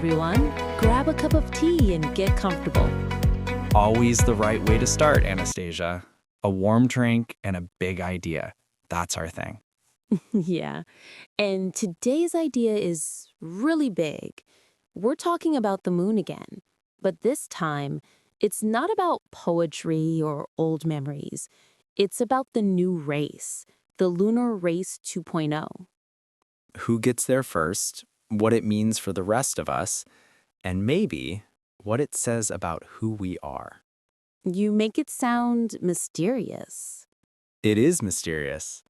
everyone. Grab a cup of tea and get comfortable. Always the right way to start, Anastasia. A warm drink and a big idea. That's our thing. Yeah. And today's idea is really big. We're talking about the moon again. But this time, it's not about poetry or old memories. It's about the new race, the Lunar Race 2.0. Who gets there first, what it means for the rest of us, and maybe what it says about who we are. You make it sound mysterious. It is mysterious.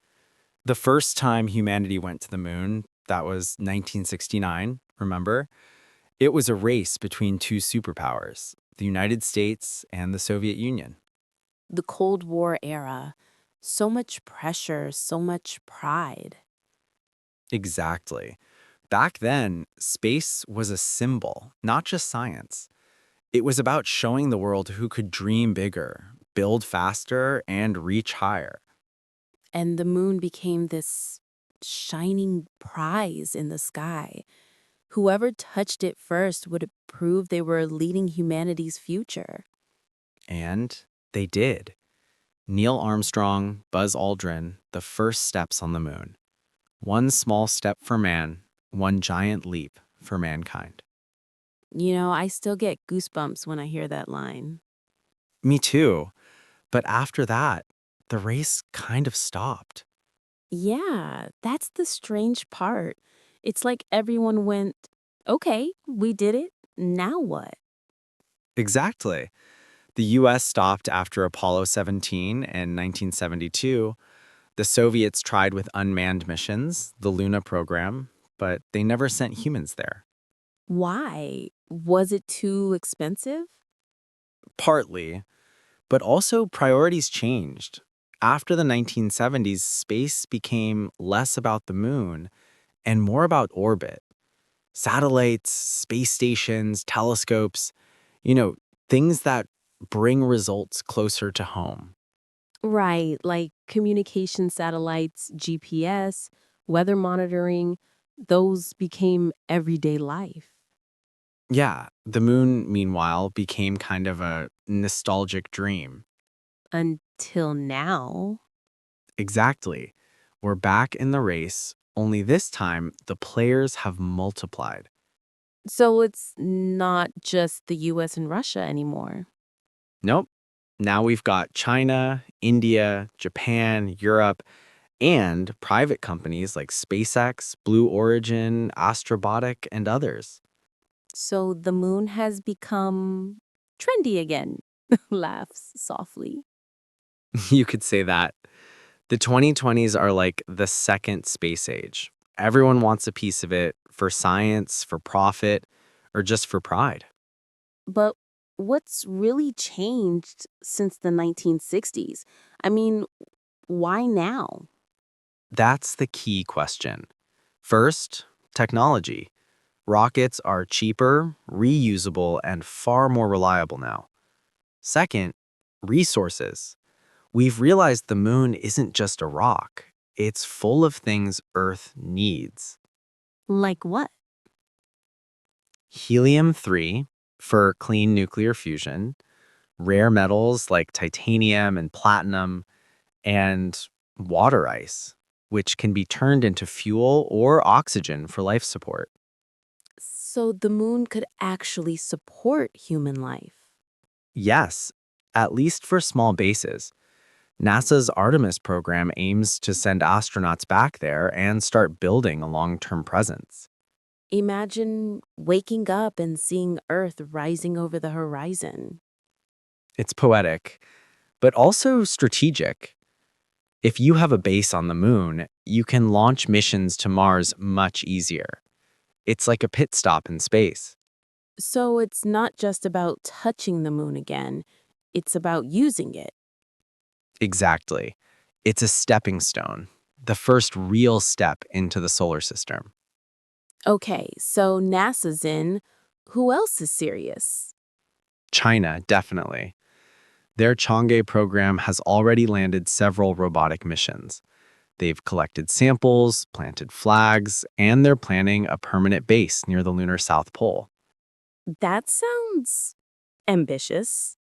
The first time humanity went to the moon, that was 1969, remember? It was a race between two superpowers, the United States and the Soviet Union. The Cold War era. So much pressure, so much pride. Exactly. Back then, space was a symbol, not just science. It was about showing the world who could dream bigger, build faster, and reach higher. And the moon became this shining prize in the sky. Whoever touched it first would prove they were leading humanity's future. And they did. Neil Armstrong, Buzz Aldrin, the first steps on the moon. One small step for man, one giant leap for mankind. You know, I still get goosebumps when I hear that line. Me too. But after that, the race kind of stopped. Yeah, that's the strange part. It's like everyone went, okay, we did it. Now what? Exactly. The US stopped after Apollo 17 in 1972. The Soviets tried with unmanned missions, the Luna program, but they never sent humans there. Why? Was it too expensive? Partly, but also priorities changed. After the 1970s, space became less about the moon and more about orbit. Satellites, space stations, telescopes, you know, things that bring results closer to home. Right, like communication satellites, GPS, weather monitoring, those became everyday life. Yeah, the moon, meanwhile, became kind of a nostalgic dream. Until now. Exactly. We're back in the race, only this time the players have multiplied. So it's not just the US and Russia anymore. Nope. Now we've got China, India, Japan, Europe, and private companies like SpaceX, Blue Origin, Astrobotic, and others. So the moon has become trendy again. Laughs softly. You could say that. The 2020s are like the second space age. Everyone wants a piece of it for science, for profit, or just for pride. But what's really changed since the 1960s? I mean, why now? That's the key question. First, technology. Rockets are cheaper, reusable, and far more reliable now. Second, resources. We've realized the moon isn't just a rock. It's full of things Earth needs. Like what? Helium-3 for clean nuclear fusion, rare metals like titanium and platinum, and water ice, which can be turned into fuel or oxygen for life support. So the moon could actually support human life. Yes, at least for small bases. NASA's Artemis program aims to send astronauts back there and start building a long-term presence. Imagine waking up and seeing Earth rising over the horizon. It's poetic, but also strategic. If you have a base on the moon, you can launch missions to Mars much easier. It's like a pit stop in space. So it's not just about touching the moon again, it's about using it. Exactly. It's a stepping stone, the first real step into the solar system. Okay, so NASA's in. Who else is serious? China, definitely. Their Chang'e program has already landed several robotic missions. They've collected samples, planted flags, and they're planning a permanent base near the lunar South Pole. That sounds ambitious.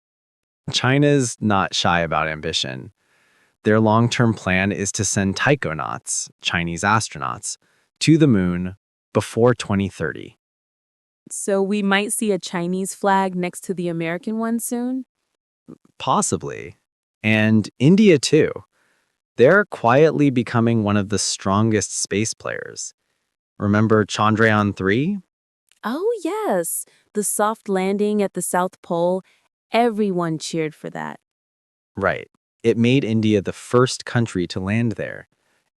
China's not shy about ambition. Their long-term plan is to send taikonauts, Chinese astronauts, to the moon before 2030. So we might see a Chinese flag next to the American one soon? Possibly. And India too. They're quietly becoming one of the strongest space players. Remember Chandrayaan 3? Oh, yes. The soft landing at the South Pole. Everyone cheered for that. Right. It made India the first country to land there.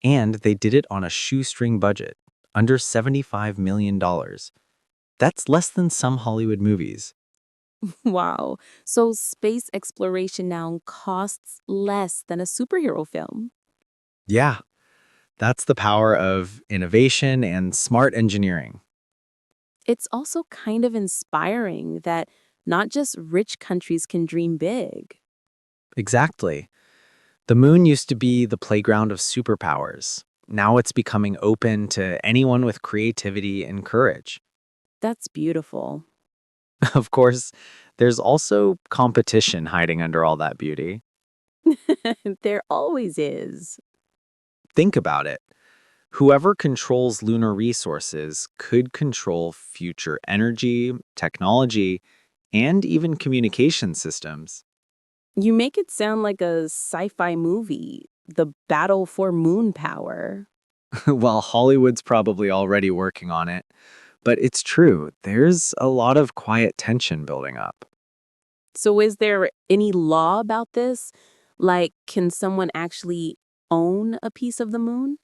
And they did it on a shoestring budget, under $75 million. That's less than some Hollywood movies. Wow. So space exploration now costs less than a superhero film. Yeah, that's the power of innovation and smart engineering. It's also kind of inspiring that not just rich countries can dream big. Exactly. The moon used to be the playground of superpowers. Now it's becoming open to anyone with creativity and courage. That's beautiful. Of course, there's also competition hiding under all that beauty. There always is. Think about it. Whoever controls lunar resources could control future energy, technology, and even communication systems. You make it sound like a sci-fi movie, the battle for moon power. While Hollywood's probably already working on it, but it's true, there's a lot of quiet tension building up. So is there any law about this? Like, can someone actually own a piece of the moon?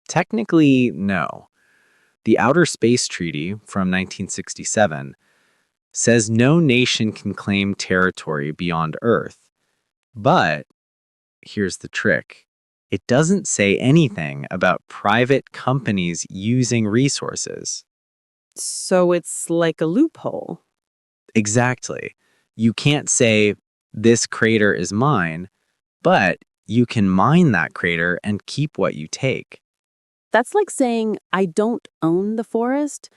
Technically, no. The Outer Space Treaty from 1967 says no nation can claim territory beyond Earth. But here's the trick. It doesn't say anything about private companies using resources. So it's like a loophole. Exactly. You can't say, this crater is mine, but you can mine that crater and keep what you take. That's like saying, I don't own the forest,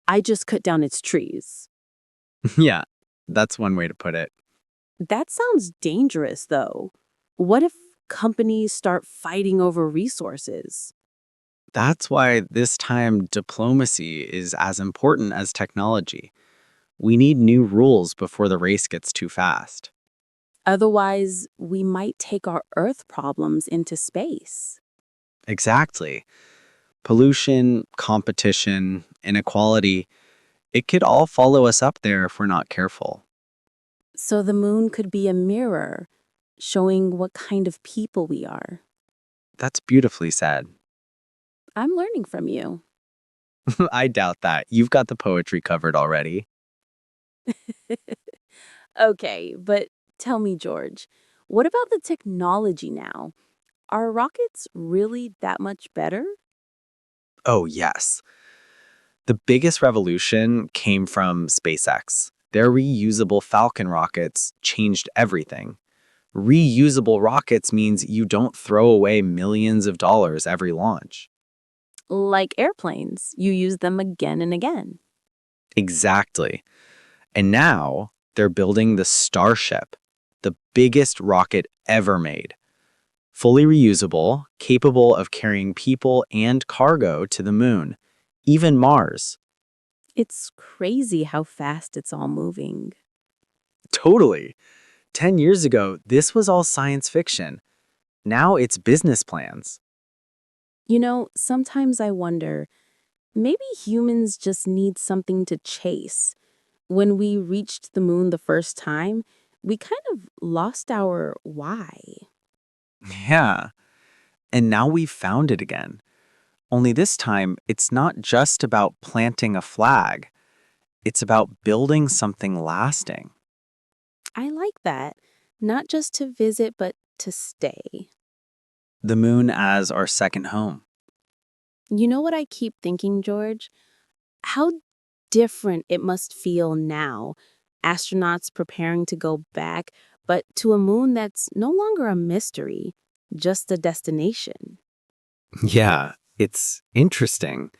I just cut down its trees. Yeah, that's one way to put it. That sounds dangerous, though. What if companies start fighting over resources? That's why this time diplomacy is as important as technology. We need new rules before the race gets too fast. Otherwise, we might take our Earth problems into space. Exactly. Pollution, competition, inequality, it could all follow us up there if we're not careful. So the moon could be a mirror, showing what kind of people we are. That's beautifully said. I'm learning from you. I doubt that. You've got the poetry covered already. Okay, but tell me, George, what about the technology now? Are rockets really that much better? Oh, yes. The biggest revolution came from SpaceX. Their reusable Falcon rockets changed everything. Reusable rockets means you don't throw away millions of dollars every launch. Like airplanes, you use them again and again. Exactly. And now they're building the Starship, the biggest rocket ever made. Fully reusable, capable of carrying people and cargo to the moon, even Mars. It's crazy how fast it's all moving. Totally. 10 years ago, this was all science fiction. Now it's business plans. You know, sometimes I wonder, maybe humans just need something to chase. When we reached the moon the first time, we kind of lost our why. Yeah. And now we've found it again. Only this time, it's not just about planting a flag, it's about building something lasting. I like that. Not just to visit, but to stay. The moon as our second home. You know what I keep thinking, George? How different it must feel now, astronauts preparing to go back, but to a moon that's no longer a mystery, just a destination. Yeah, it's interesting.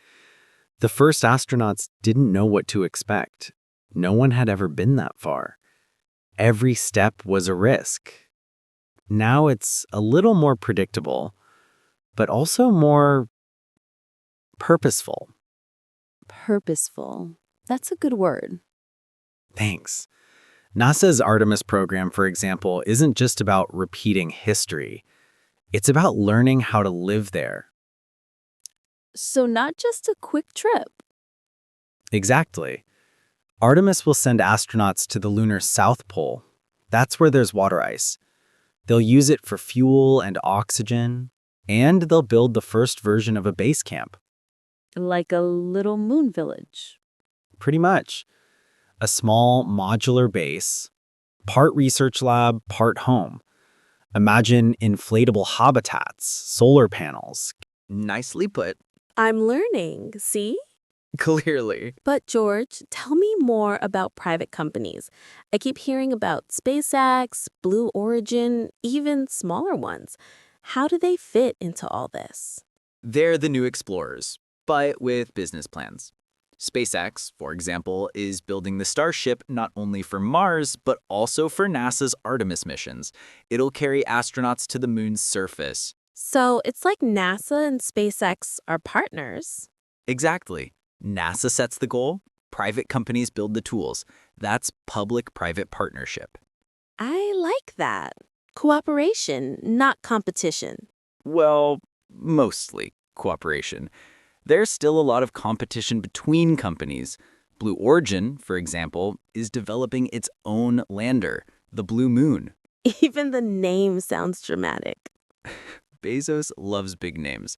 The first astronauts didn't know what to expect. No one had ever been that far. Every step was a risk. Now it's a little more predictable, but also more purposeful. Purposeful. That's a good word. Thanks. NASA's Artemis program, for example, isn't just about repeating history. It's about learning how to live there. So not just a quick trip. Exactly. Artemis will send astronauts to the lunar South Pole. That's where there's water ice. They'll use it for fuel and oxygen, and they'll build the first version of a base camp. Like a little moon village. Pretty much. A small modular base, part research lab, part home. Imagine inflatable habitats, solar panels. Nicely put. I'm learning, see? Clearly. But George, tell me more about private companies. I keep hearing about SpaceX, Blue Origin, even smaller ones. How do they fit into all this? They're the new explorers, but with business plans. SpaceX, for example, is building the Starship not only for Mars, but also for NASA's Artemis missions. It'll carry astronauts to the moon's surface. So it's like NASA and SpaceX are partners. Exactly. NASA sets the goal, private companies build the tools. That's public-private partnership. I like that. Cooperation, not competition. Well, mostly cooperation. There's still a lot of competition between companies. Blue Origin, for example, is developing its own lander, the Blue Moon. Even the name sounds dramatic. Bezos loves big names,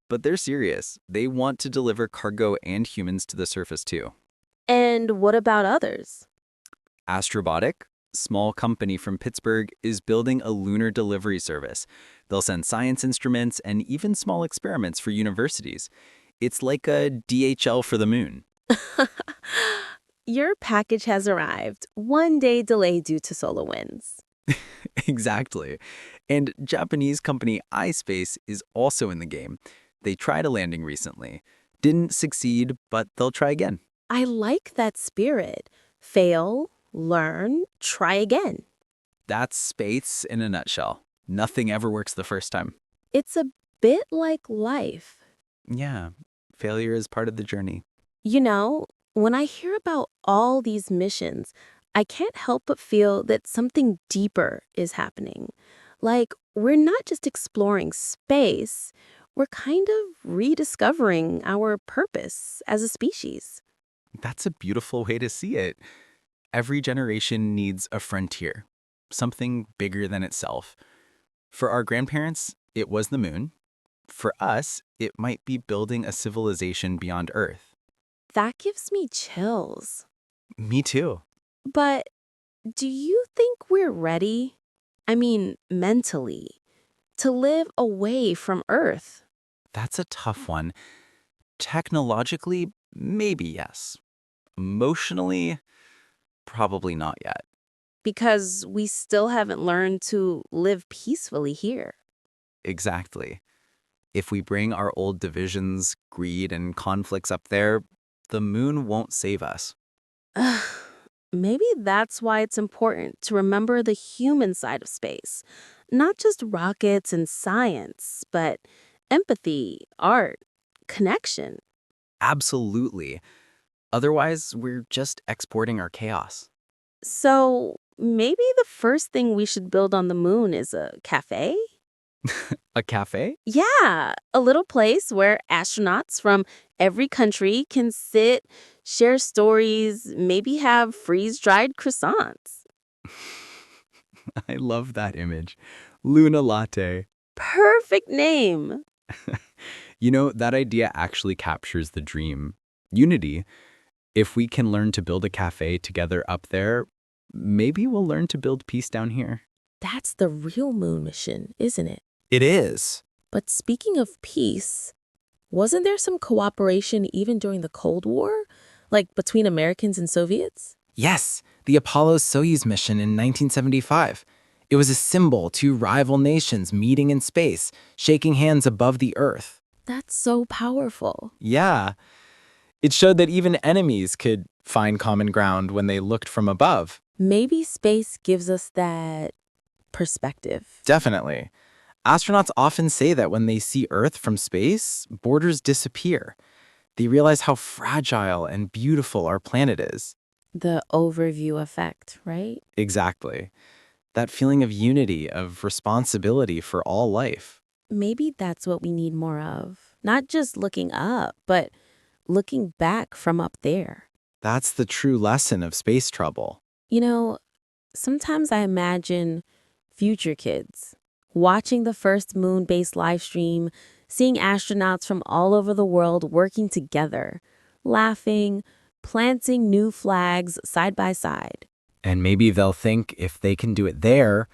but they're serious. They want to deliver cargo and humans to the surface too. And what about others? Astrobotic, small company from Pittsburgh, is building a lunar delivery service. They'll send science instruments and even small experiments for universities. It's like a DHL for the moon. Your package has arrived. 1 day delay due to solar winds. Exactly. And Japanese company iSpace is also in the game. They tried a landing recently. Didn't succeed, but they'll try again. I like that spirit. Fail, learn, try again. That's space in a nutshell. Nothing ever works the first time. It's a bit like life. Yeah, failure is part of the journey. You know, when I hear about all these missions, I can't help but feel that something deeper is happening. Like, we're not just exploring space, we're kind of rediscovering our purpose as a species. That's a beautiful way to see it. Every generation needs a frontier, something bigger than itself. For our grandparents, it was the moon. For us, it might be building a civilization beyond Earth. That gives me chills. Me too. But do you think we're ready? I mean, mentally, to live away from Earth? That's a tough one. Technologically, maybe yes. Emotionally, probably not yet. Because we still haven't learned to live peacefully here. Exactly. If we bring our old divisions, greed, and conflicts up there, the moon won't save us. Maybe that's why it's important to remember the human side of space. Not just rockets and science, but empathy, art, connection. Absolutely. Otherwise, we're just exporting our chaos. So maybe the first thing we should build on the moon is a cafe? A cafe? Yeah, a little place where astronauts from every country can sit, share stories, maybe have freeze-dried croissants. I love that image. Luna Latte. Perfect name. You know, that idea actually captures the dream. Unity. If we can learn to build a cafe together up there, maybe we'll learn to build peace down here. That's the real moon mission, isn't it? It is. But speaking of peace, wasn't there some cooperation even during the Cold War? Like between Americans and Soviets? Yes, the Apollo-Soyuz mission in 1975. It was a symbol to rival nations meeting in space, shaking hands above the Earth. That's so powerful. Yeah. It showed that even enemies could find common ground when they looked from above. Maybe space gives us that perspective. Definitely. Astronauts often say that when they see Earth from space, borders disappear. They realize how fragile and beautiful our planet is. The overview effect, right? Exactly. That feeling of unity, of responsibility for all life. Maybe that's what we need more of. Not just looking up, but looking back from up there. That's the true lesson of space trouble. You know, sometimes I imagine future kids watching the first moon-based live stream, seeing astronauts from all over the world working together, laughing, planting new flags side by side. And maybe they'll think if they can do it there,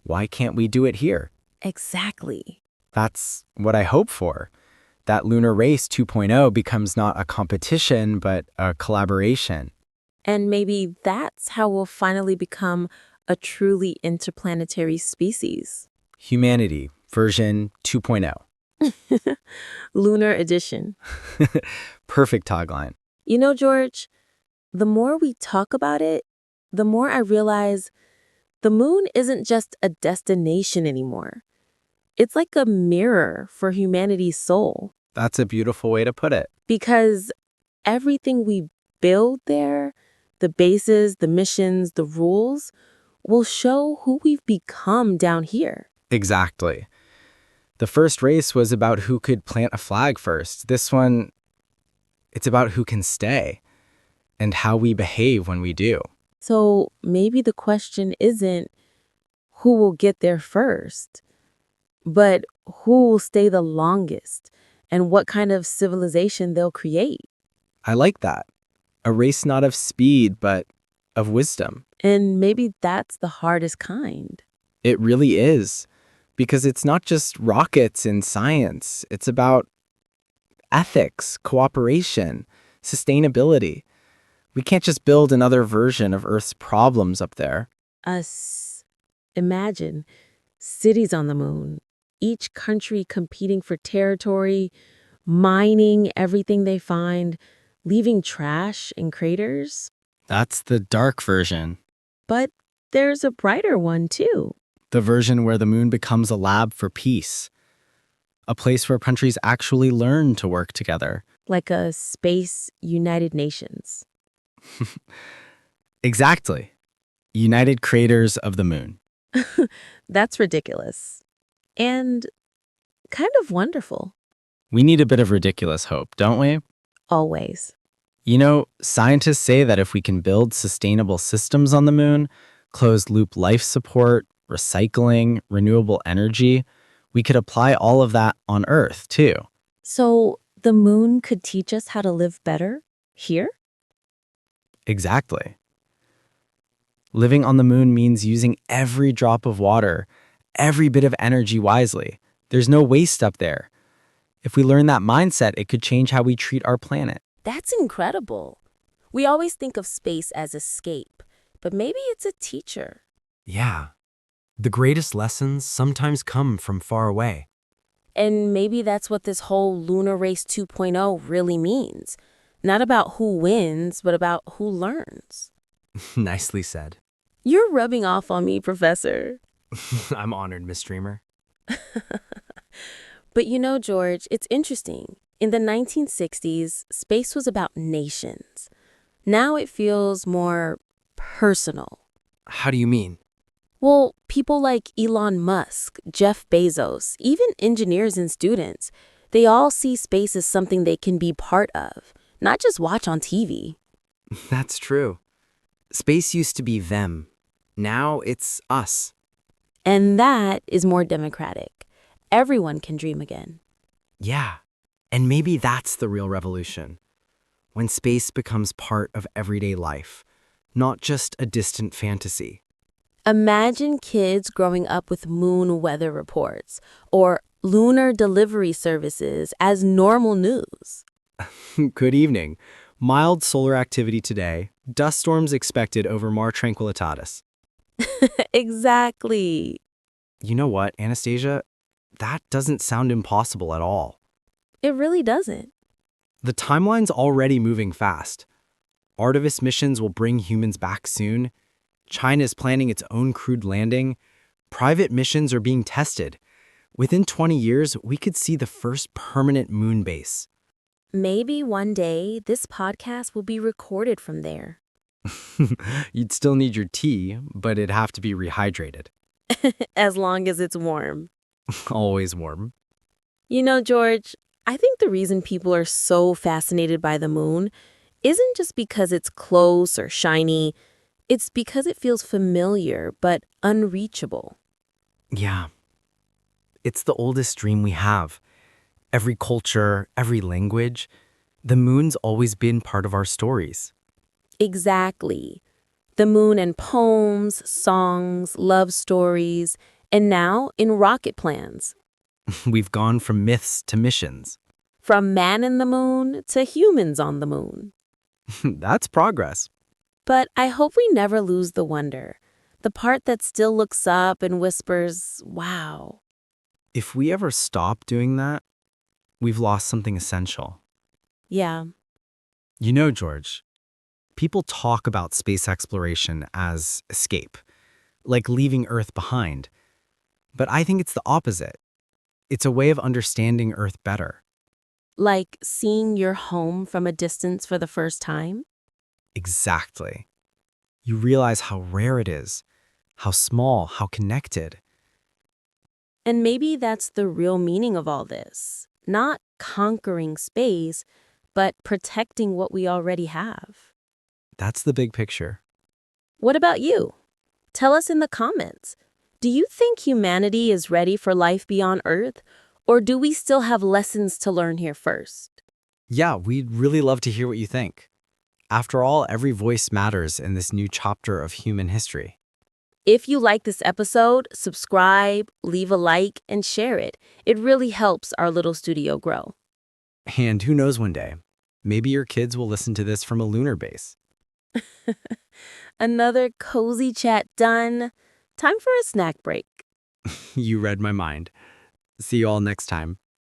why can't we do it here? Exactly. That's what I hope for. That Lunar Race 2.0 becomes not a competition, but a collaboration. And maybe that's how we'll finally become a truly interplanetary species. Humanity, version 2.0. Lunar edition. Perfect tagline. You know, George, the more we talk about it, the more I realize the moon isn't just a destination anymore. It's like a mirror for humanity's soul. That's a beautiful way to put it. Because everything we build there, the bases, the missions, the rules, will show who we've become down here. Exactly. The first race was about who could plant a flag first. This one, it's about who can stay and how we behave when we do. So maybe the question isn't who will get there first, but who will stay the longest and what kind of civilization they'll create. I like that. A race not of speed, but of wisdom. And maybe that's the hardest kind. It really is. Because it's not just rockets and science. It's about ethics, cooperation, sustainability. We can't just build another version of Earth's problems up there. Imagine cities on the moon, each country competing for territory, mining everything they find, leaving trash in craters. That's the dark version. But there's a brighter one, too. The version where the moon becomes a lab for peace. A place where countries actually learn to work together. Like a space United Nations. Exactly. United Creators of the Moon. That's ridiculous. And kind of wonderful. We need a bit of ridiculous hope, don't we? Always. You know, scientists say that if we can build sustainable systems on the moon, closed-loop life support, recycling, renewable energy, we could apply all of that on Earth, too. So the moon could teach us how to live better here? Exactly. Living on the moon means using every drop of water, every bit of energy wisely. There's no waste up there. If we learn that mindset, it could change how we treat our planet. That's incredible. We always think of space as escape, but maybe it's a teacher. Yeah. The greatest lessons sometimes come from far away. And maybe that's what this whole Lunar Race 2.0 really means. Not about who wins, but about who learns. Nicely said. You're rubbing off on me, Professor. I'm honored, Miss Dreamer. But you know, George, it's interesting. In the 1960s, space was about nations. Now it feels more personal. How do you mean? Well, people like Elon Musk, Jeff Bezos, even engineers and students, they all see space as something they can be part of, not just watch on TV. That's true. Space used to be them. Now it's us. And that is more democratic. Everyone can dream again. Yeah. And maybe that's the real revolution. When space becomes part of everyday life, not just a distant fantasy. Imagine kids growing up with moon weather reports or lunar delivery services as normal news. Good evening. Mild solar activity today. Dust storms expected over Mare Tranquillitatis. Exactly. You know what, Anastasia? That doesn't sound impossible at all. It really doesn't. The timeline's already moving fast. Artemis missions will bring humans back soon. China is planning its own crewed landing. Private missions are being tested. Within 20 years, we could see the first permanent moon base. Maybe one day this podcast will be recorded from there. You'd still need your tea, but it'd have to be rehydrated. As long as it's warm. Always warm. You know, George, I think the reason people are so fascinated by the moon isn't just because it's close or shiny. It's because it feels familiar but unreachable. Yeah. It's the oldest dream we have. Every culture, every language, the moon's always been part of our stories. Exactly. The moon in poems, songs, love stories, and now in rocket plans. We've gone from myths to missions. From man in the moon to humans on the moon. That's progress. But I hope we never lose the wonder. The part that still looks up and whispers, wow. If we ever stop doing that, we've lost something essential. Yeah. You know, George, people talk about space exploration as escape, like leaving Earth behind. But I think it's the opposite. It's a way of understanding Earth better. Like seeing your home from a distance for the first time? Exactly. You realize how rare it is, how small, how connected. And maybe that's the real meaning of all this. Not conquering space, but protecting what we already have. That's the big picture. What about you? Tell us in the comments. Do you think humanity is ready for life beyond Earth? Or do we still have lessons to learn here first? Yeah, we'd really love to hear what you think. After all, every voice matters in this new chapter of human history. If you like this episode, subscribe, leave a like, and share it. It really helps our little studio grow. And who knows one day, maybe your kids will listen to this from a lunar base. Another cozy chat done. Time for a snack break. You read my mind. See you all next time.